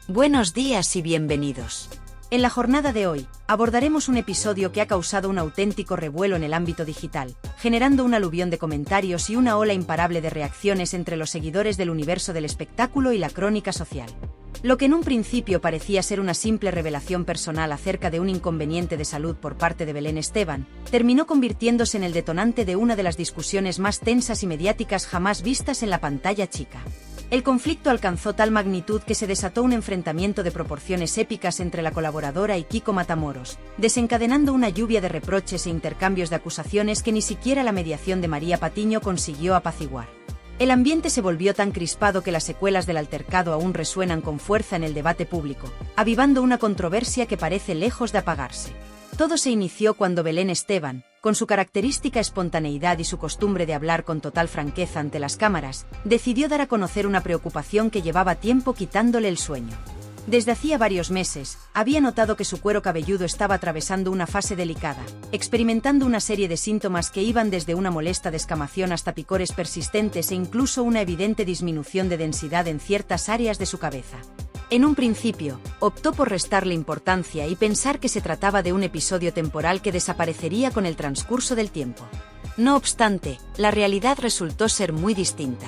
Buenos días y bienvenidos. En la jornada de hoy, abordaremos un episodio que ha causado un auténtico revuelo en el ámbito digital, generando un aluvión de comentarios y una ola imparable de reacciones entre los seguidores del universo del espectáculo y la crónica social. Lo que en un principio parecía ser una simple revelación personal acerca de un inconveniente de salud por parte de Belén Esteban, terminó convirtiéndose en el detonante de una de las discusiones más tensas y mediáticas jamás vistas en la pantalla chica. El conflicto alcanzó tal magnitud que se desató un enfrentamiento de proporciones épicas entre la colaboradora y Kiko Matamoros, desencadenando una lluvia de reproches e intercambios de acusaciones que ni siquiera la mediación de María Patiño consiguió apaciguar. El ambiente se volvió tan crispado que las secuelas del altercado aún resuenan con fuerza en el debate público, avivando una controversia que parece lejos de apagarse. Todo se inició cuando Belén Esteban, con su característica espontaneidad y su costumbre de hablar con total franqueza ante las cámaras, decidió dar a conocer una preocupación que llevaba tiempo quitándole el sueño. Desde hacía varios meses, había notado que su cuero cabelludo estaba atravesando una fase delicada, experimentando una serie de síntomas que iban desde una molesta descamación hasta picores persistentes e incluso una evidente disminución de densidad en ciertas áreas de su cabeza. En un principio, optó por restarle importancia y pensar que se trataba de un episodio temporal que desaparecería con el transcurso del tiempo. No obstante, la realidad resultó ser muy distinta.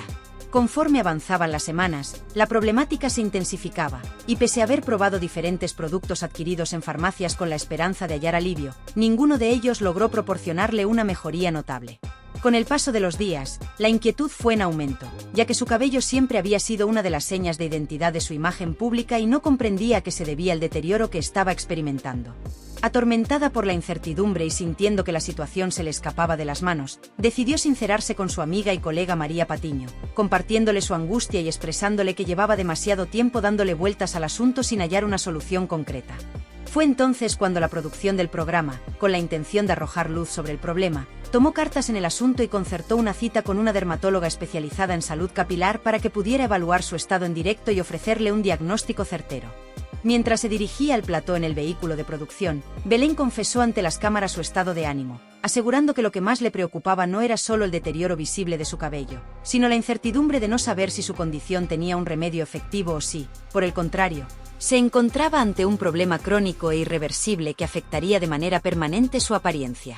Conforme avanzaban las semanas, la problemática se intensificaba, y pese a haber probado diferentes productos adquiridos en farmacias con la esperanza de hallar alivio, ninguno de ellos logró proporcionarle una mejoría notable. Con el paso de los días, la inquietud fue en aumento, ya que su cabello siempre había sido una de las señas de identidad de su imagen pública y no comprendía a qué se debía el deterioro que estaba experimentando. Atormentada por la incertidumbre y sintiendo que la situación se le escapaba de las manos, decidió sincerarse con su amiga y colega María Patiño, compartiéndole su angustia y expresándole que llevaba demasiado tiempo dándole vueltas al asunto sin hallar una solución concreta. Fue entonces cuando la producción del programa, con la intención de arrojar luz sobre el problema, tomó cartas en el asunto y concertó una cita con una dermatóloga especializada en salud capilar para que pudiera evaluar su estado en directo y ofrecerle un diagnóstico certero. Mientras se dirigía al plató en el vehículo de producción, Belén confesó ante las cámaras su estado de ánimo, asegurando que lo que más le preocupaba no era solo el deterioro visible de su cabello, sino la incertidumbre de no saber si su condición tenía un remedio efectivo o si, por el contrario, se encontraba ante un problema crónico e irreversible que afectaría de manera permanente su apariencia.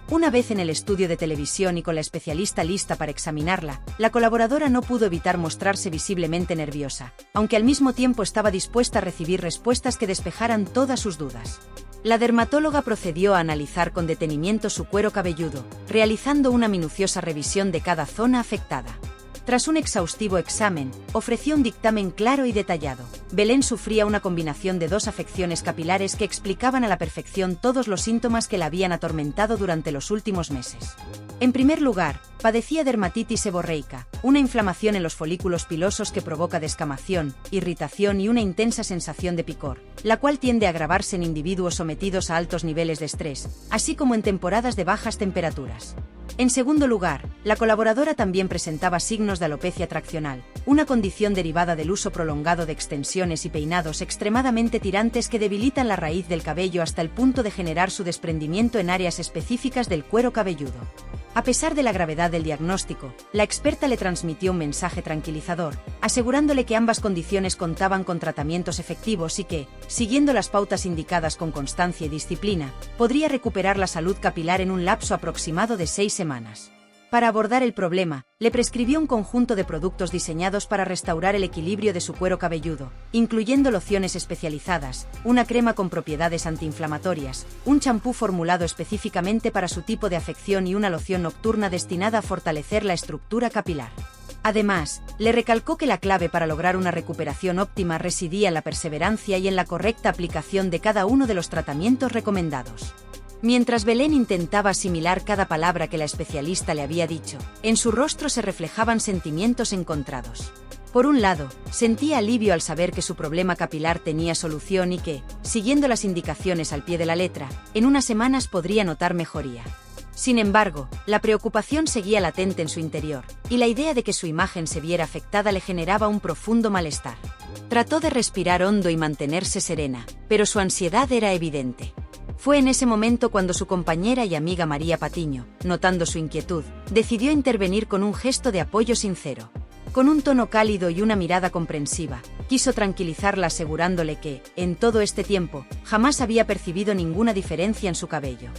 Una vez en el estudio de televisión y con la especialista lista para examinarla, la colaboradora no pudo evitar mostrarse visiblemente nerviosa, aunque al mismo tiempo estaba dispuesta a recibir respuestas que despejaran todas sus dudas. La dermatóloga procedió a analizar con detenimiento su cuero cabelludo, realizando una minuciosa revisión de cada zona afectada. Tras un exhaustivo examen, ofreció un dictamen claro y detallado. Belén sufría una combinación de dos afecciones capilares que explicaban a la perfección todos los síntomas que la habían atormentado durante los últimos meses. En primer lugar, padecía dermatitis seborreica, una inflamación en los folículos pilosos que provoca descamación, irritación y una intensa sensación de picor, la cual tiende a agravarse en individuos sometidos a altos niveles de estrés, así como en temporadas de bajas temperaturas. En segundo lugar, la colaboradora también presentaba signos de alopecia traccional, una condición derivada del uso prolongado de extensiones y peinados extremadamente tirantes que debilitan la raíz del cabello hasta el punto de generar su desprendimiento en áreas específicas del cuero cabelludo. A pesar de la gravedad del diagnóstico, la experta le transmitió un mensaje tranquilizador, asegurándole que ambas condiciones contaban con tratamientos efectivos y que, siguiendo las pautas indicadas con constancia y disciplina, podría recuperar la salud capilar en un lapso aproximado de 6 semanas. Para abordar el problema, le prescribió un conjunto de productos diseñados para restaurar el equilibrio de su cuero cabelludo, incluyendo lociones especializadas, una crema con propiedades antiinflamatorias, un champú formulado específicamente para su tipo de afección y una loción nocturna destinada a fortalecer la estructura capilar. Además, le recalcó que la clave para lograr una recuperación óptima residía en la perseverancia y en la correcta aplicación de cada uno de los tratamientos recomendados. Mientras Belén intentaba asimilar cada palabra que la especialista le había dicho, en su rostro se reflejaban sentimientos encontrados. Por un lado, sentía alivio al saber que su problema capilar tenía solución y que, siguiendo las indicaciones al pie de la letra, en unas semanas podría notar mejoría. Sin embargo, la preocupación seguía latente en su interior, y la idea de que su imagen se viera afectada le generaba un profundo malestar. Trató de respirar hondo y mantenerse serena, pero su ansiedad era evidente. Fue en ese momento cuando su compañera y amiga María Patiño, notando su inquietud, decidió intervenir con un gesto de apoyo sincero. Con un tono cálido y una mirada comprensiva, quiso tranquilizarla asegurándole que, en todo este tiempo, jamás había percibido ninguna diferencia en su cabello.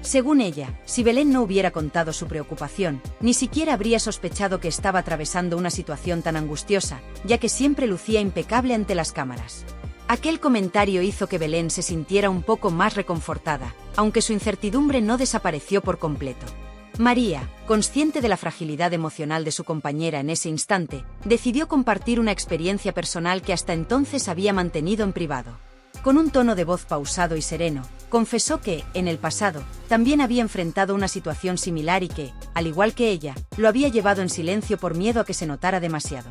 Según ella, si Belén no hubiera contado su preocupación, ni siquiera habría sospechado que estaba atravesando una situación tan angustiosa, ya que siempre lucía impecable ante las cámaras. Aquel comentario hizo que Belén se sintiera un poco más reconfortada, aunque su incertidumbre no desapareció por completo. María, consciente de la fragilidad emocional de su compañera en ese instante, decidió compartir una experiencia personal que hasta entonces había mantenido en privado. Con un tono de voz pausado y sereno, confesó que, en el pasado, también había enfrentado una situación similar y que, al igual que ella, lo había llevado en silencio por miedo a que se notara demasiado.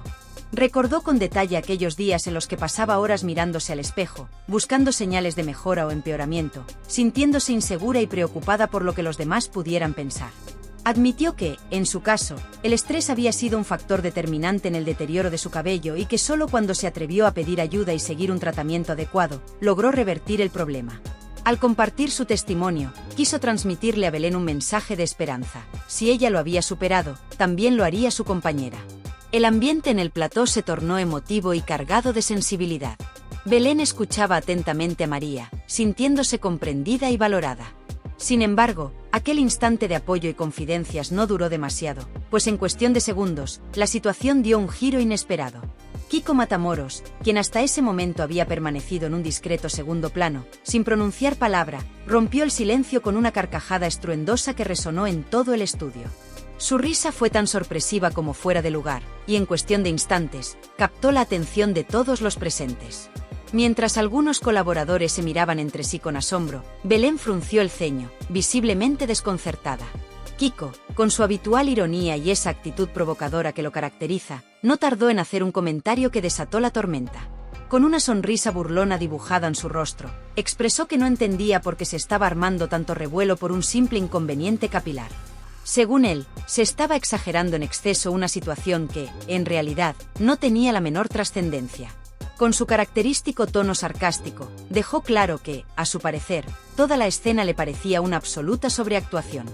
Recordó con detalle aquellos días en los que pasaba horas mirándose al espejo, buscando señales de mejora o empeoramiento, sintiéndose insegura y preocupada por lo que los demás pudieran pensar. Admitió que, en su caso, el estrés había sido un factor determinante en el deterioro de su cabello y que solo cuando se atrevió a pedir ayuda y seguir un tratamiento adecuado, logró revertir el problema. Al compartir su testimonio, quiso transmitirle a Belén un mensaje de esperanza. Si ella lo había superado, también lo haría su compañera. El ambiente en el plató se tornó emotivo y cargado de sensibilidad. Belén escuchaba atentamente a María, sintiéndose comprendida y valorada. Sin embargo, aquel instante de apoyo y confidencias no duró demasiado, pues en cuestión de segundos, la situación dio un giro inesperado. Kiko Matamoros, quien hasta ese momento había permanecido en un discreto segundo plano, sin pronunciar palabra, rompió el silencio con una carcajada estruendosa que resonó en todo el estudio. Su risa fue tan sorpresiva como fuera de lugar, y en cuestión de instantes, captó la atención de todos los presentes. Mientras algunos colaboradores se miraban entre sí con asombro, Belén frunció el ceño, visiblemente desconcertada. Kiko, con su habitual ironía y esa actitud provocadora que lo caracteriza, no tardó en hacer un comentario que desató la tormenta. Con una sonrisa burlona dibujada en su rostro, expresó que no entendía por qué se estaba armando tanto revuelo por un simple inconveniente capilar. Según él, se estaba exagerando en exceso una situación que, en realidad, no tenía la menor trascendencia. Con su característico tono sarcástico, dejó claro que, a su parecer, toda la escena le parecía una absoluta sobreactuación.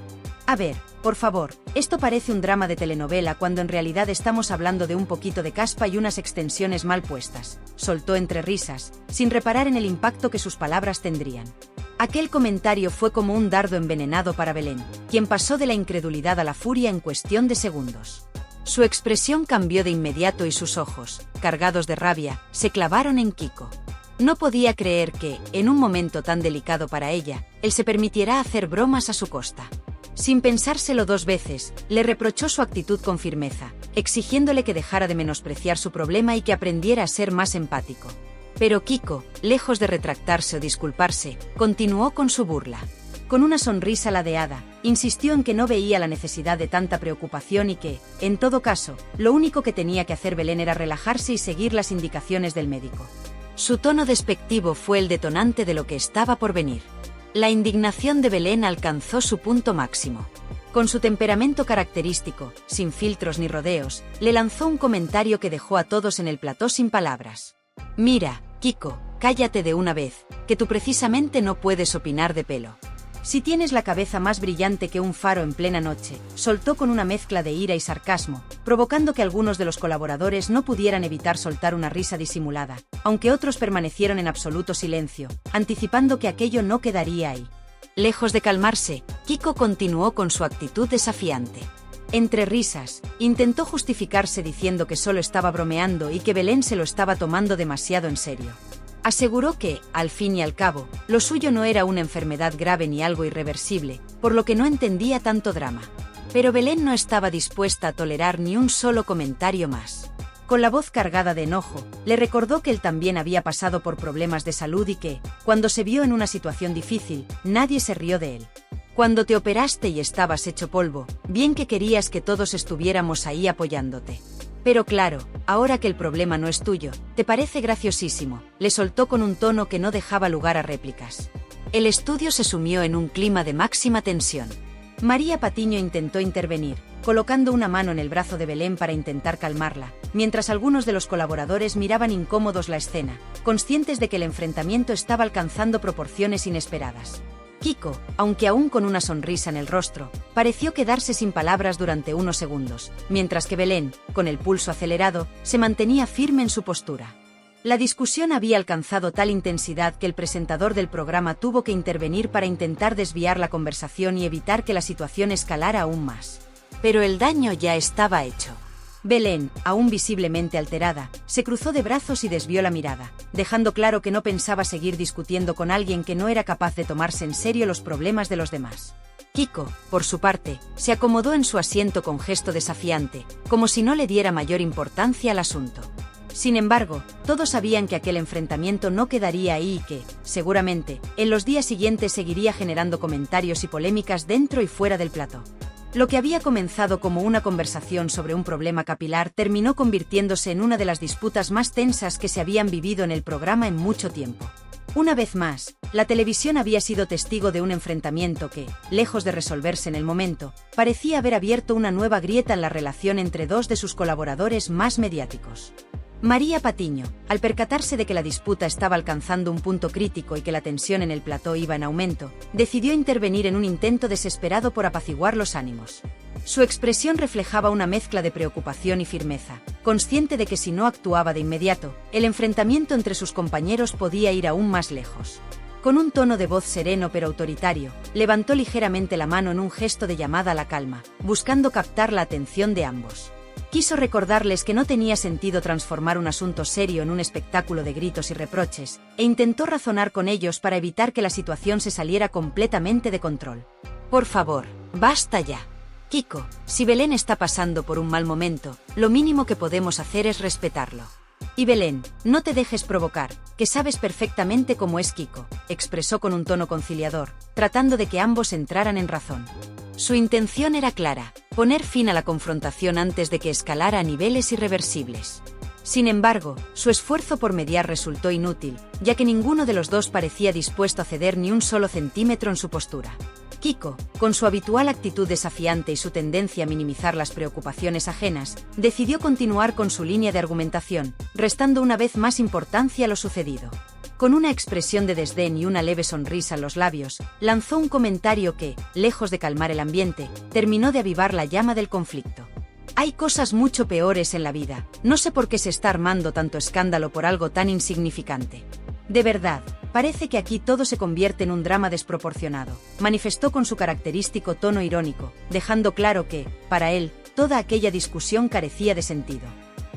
A ver, por favor, esto parece un drama de telenovela cuando en realidad estamos hablando de un poquito de caspa y unas extensiones mal puestas, soltó entre risas, sin reparar en el impacto que sus palabras tendrían. Aquel comentario fue como un dardo envenenado para Belén, quien pasó de la incredulidad a la furia en cuestión de segundos. Su expresión cambió de inmediato y sus ojos, cargados de rabia, se clavaron en Kiko. No podía creer que, en un momento tan delicado para ella, él se permitiera hacer bromas a su costa. Sin pensárselo dos veces, le reprochó su actitud con firmeza, exigiéndole que dejara de menospreciar su problema y que aprendiera a ser más empático. Pero Kiko, lejos de retractarse o disculparse, continuó con su burla. Con una sonrisa ladeada, insistió en que no veía la necesidad de tanta preocupación y que, en todo caso, lo único que tenía que hacer Belén era relajarse y seguir las indicaciones del médico. Su tono despectivo fue el detonante de lo que estaba por venir. La indignación de Belén alcanzó su punto máximo. Con su temperamento característico, sin filtros ni rodeos, le lanzó un comentario que dejó a todos en el plató sin palabras. «Mira, Kiko, cállate de una vez, que tú precisamente no puedes opinar de pelo. Si tienes la cabeza más brillante que un faro en plena noche», soltó con una mezcla de ira y sarcasmo, provocando que algunos de los colaboradores no pudieran evitar soltar una risa disimulada, aunque otros permanecieron en absoluto silencio, anticipando que aquello no quedaría ahí. Lejos de calmarse, Kiko continuó con su actitud desafiante. Entre risas, intentó justificarse diciendo que solo estaba bromeando y que Belén se lo estaba tomando demasiado en serio. Aseguró que, al fin y al cabo, lo suyo no era una enfermedad grave ni algo irreversible, por lo que no entendía tanto drama. Pero Belén no estaba dispuesta a tolerar ni un solo comentario más. Con la voz cargada de enojo, le recordó que él también había pasado por problemas de salud y que, cuando se vio en una situación difícil, nadie se rió de él. Cuando te operaste y estabas hecho polvo, bien que querías que todos estuviéramos ahí apoyándote. Pero claro, ahora que el problema no es tuyo, te parece graciosísimo, le soltó con un tono que no dejaba lugar a réplicas. El estudio se sumió en un clima de máxima tensión. María Patiño intentó intervenir, colocando una mano en el brazo de Belén para intentar calmarla, mientras algunos de los colaboradores miraban incómodos la escena, conscientes de que el enfrentamiento estaba alcanzando proporciones inesperadas. Kiko, aunque aún con una sonrisa en el rostro, pareció quedarse sin palabras durante unos segundos, mientras que Belén, con el pulso acelerado, se mantenía firme en su postura. La discusión había alcanzado tal intensidad que el presentador del programa tuvo que intervenir para intentar desviar la conversación y evitar que la situación escalara aún más. Pero el daño ya estaba hecho. Belén, aún visiblemente alterada, se cruzó de brazos y desvió la mirada, dejando claro que no pensaba seguir discutiendo con alguien que no era capaz de tomarse en serio los problemas de los demás. Kiko, por su parte, se acomodó en su asiento con gesto desafiante, como si no le diera mayor importancia al asunto. Sin embargo, todos sabían que aquel enfrentamiento no quedaría ahí y que, seguramente, en los días siguientes seguiría generando comentarios y polémicas dentro y fuera del plató. Lo que había comenzado como una conversación sobre un problema capilar terminó convirtiéndose en una de las disputas más tensas que se habían vivido en el programa en mucho tiempo. Una vez más, la televisión había sido testigo de un enfrentamiento que, lejos de resolverse en el momento, parecía haber abierto una nueva grieta en la relación entre dos de sus colaboradores más mediáticos. María Patiño, al percatarse de que la disputa estaba alcanzando un punto crítico y que la tensión en el plató iba en aumento, decidió intervenir en un intento desesperado por apaciguar los ánimos. Su expresión reflejaba una mezcla de preocupación y firmeza, consciente de que si no actuaba de inmediato, el enfrentamiento entre sus compañeros podía ir aún más lejos. Con un tono de voz sereno pero autoritario, levantó ligeramente la mano en un gesto de llamada a la calma, buscando captar la atención de ambos. Quiso recordarles que no tenía sentido transformar un asunto serio en un espectáculo de gritos y reproches, e intentó razonar con ellos para evitar que la situación se saliera completamente de control. Por favor, basta ya. Kiko, si Belén está pasando por un mal momento, lo mínimo que podemos hacer es respetarlo. Y Belén, no te dejes provocar, que sabes perfectamente cómo es Kiko, expresó con un tono conciliador, tratando de que ambos entraran en razón. Su intención era clara: poner fin a la confrontación antes de que escalara a niveles irreversibles. Sin embargo, su esfuerzo por mediar resultó inútil, ya que ninguno de los dos parecía dispuesto a ceder ni un solo centímetro en su postura. Kiko, con su habitual actitud desafiante y su tendencia a minimizar las preocupaciones ajenas, decidió continuar con su línea de argumentación, restando una vez más importancia a lo sucedido. Con una expresión de desdén y una leve sonrisa en los labios, lanzó un comentario que, lejos de calmar el ambiente, terminó de avivar la llama del conflicto. Hay cosas mucho peores en la vida, no sé por qué se está armando tanto escándalo por algo tan insignificante. De verdad, parece que aquí todo se convierte en un drama desproporcionado, manifestó con su característico tono irónico, dejando claro que, para él, toda aquella discusión carecía de sentido.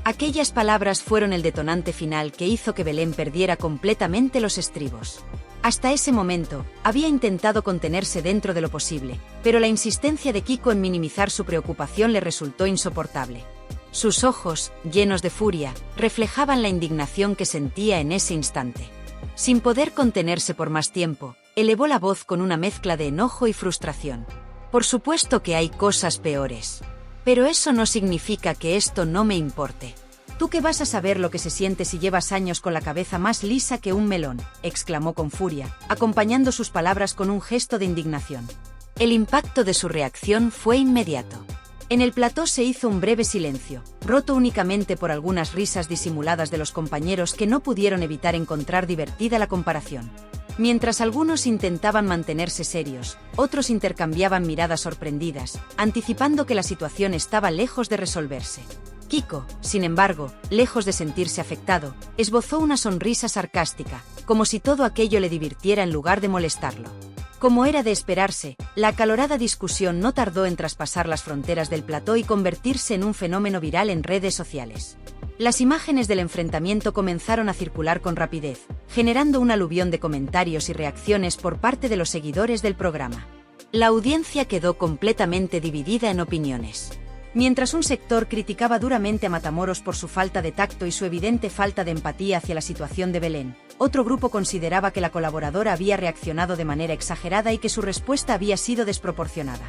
Aquellas palabras fueron el detonante final que hizo que Belén perdiera completamente los estribos. Hasta ese momento, había intentado contenerse dentro de lo posible, pero la insistencia de Kiko en minimizar su preocupación le resultó insoportable. Sus ojos, llenos de furia, reflejaban la indignación que sentía en ese instante. Sin poder contenerse por más tiempo, elevó la voz con una mezcla de enojo y frustración. Por supuesto que hay cosas peores. Pero eso no significa que esto no me importe. ¿Tú qué vas a saber lo que se siente si llevas años con la cabeza más lisa que un melón?, exclamó con furia, acompañando sus palabras con un gesto de indignación. El impacto de su reacción fue inmediato. En el plató se hizo un breve silencio, roto únicamente por algunas risas disimuladas de los compañeros que no pudieron evitar encontrar divertida la comparación. Mientras algunos intentaban mantenerse serios, otros intercambiaban miradas sorprendidas, anticipando que la situación estaba lejos de resolverse. Kiko, sin embargo, lejos de sentirse afectado, esbozó una sonrisa sarcástica, como si todo aquello le divirtiera en lugar de molestarlo. Como era de esperarse, la acalorada discusión no tardó en traspasar las fronteras del plató y convertirse en un fenómeno viral en redes sociales. Las imágenes del enfrentamiento comenzaron a circular con rapidez, generando un aluvión de comentarios y reacciones por parte de los seguidores del programa. La audiencia quedó completamente dividida en opiniones. Mientras un sector criticaba duramente a Matamoros por su falta de tacto y su evidente falta de empatía hacia la situación de Belén, otro grupo consideraba que la colaboradora había reaccionado de manera exagerada y que su respuesta había sido desproporcionada.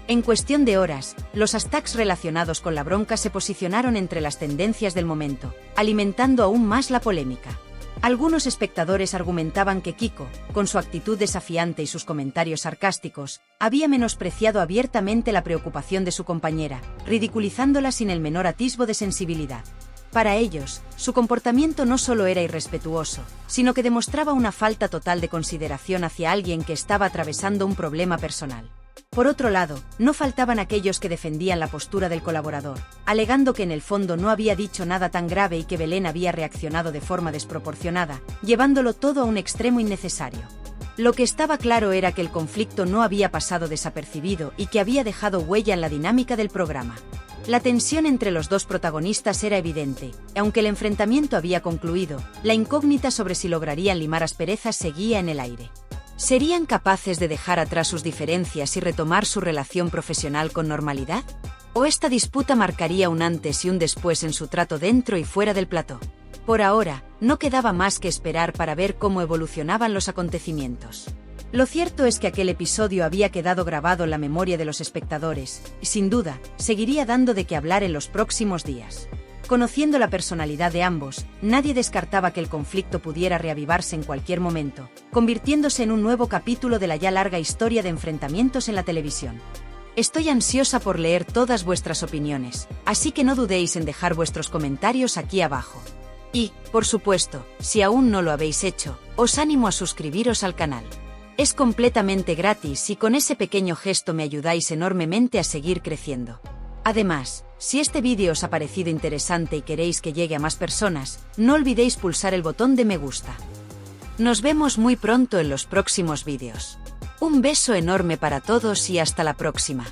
En cuestión de horas, los hashtags relacionados con la bronca se posicionaron entre las tendencias del momento, alimentando aún más la polémica. Algunos espectadores argumentaban que Kiko, con su actitud desafiante y sus comentarios sarcásticos, había menospreciado abiertamente la preocupación de su compañera, ridiculizándola sin el menor atisbo de sensibilidad. Para ellos, su comportamiento no solo era irrespetuoso, sino que demostraba una falta total de consideración hacia alguien que estaba atravesando un problema personal. Por otro lado, no faltaban aquellos que defendían la postura del colaborador, alegando que en el fondo no había dicho nada tan grave y que Belén había reaccionado de forma desproporcionada, llevándolo todo a un extremo innecesario. Lo que estaba claro era que el conflicto no había pasado desapercibido y que había dejado huella en la dinámica del programa. La tensión entre los dos protagonistas era evidente, y aunque el enfrentamiento había concluido, la incógnita sobre si lograrían limar asperezas seguía en el aire. ¿Serían capaces de dejar atrás sus diferencias y retomar su relación profesional con normalidad? ¿O esta disputa marcaría un antes y un después en su trato dentro y fuera del plató? Por ahora, no quedaba más que esperar para ver cómo evolucionaban los acontecimientos. Lo cierto es que aquel episodio había quedado grabado en la memoria de los espectadores, y sin duda, seguiría dando de qué hablar en los próximos días. Conociendo la personalidad de ambos, nadie descartaba que el conflicto pudiera reavivarse en cualquier momento, convirtiéndose en un nuevo capítulo de la ya larga historia de enfrentamientos en la televisión. Estoy ansiosa por leer todas vuestras opiniones, así que no dudéis en dejar vuestros comentarios aquí abajo. Y, por supuesto, si aún no lo habéis hecho, os animo a suscribiros al canal. Es completamente gratis y con ese pequeño gesto me ayudáis enormemente a seguir creciendo. Además, si este vídeo os ha parecido interesante y queréis que llegue a más personas, no olvidéis pulsar el botón de me gusta. Nos vemos muy pronto en los próximos vídeos. Un beso enorme para todos y hasta la próxima.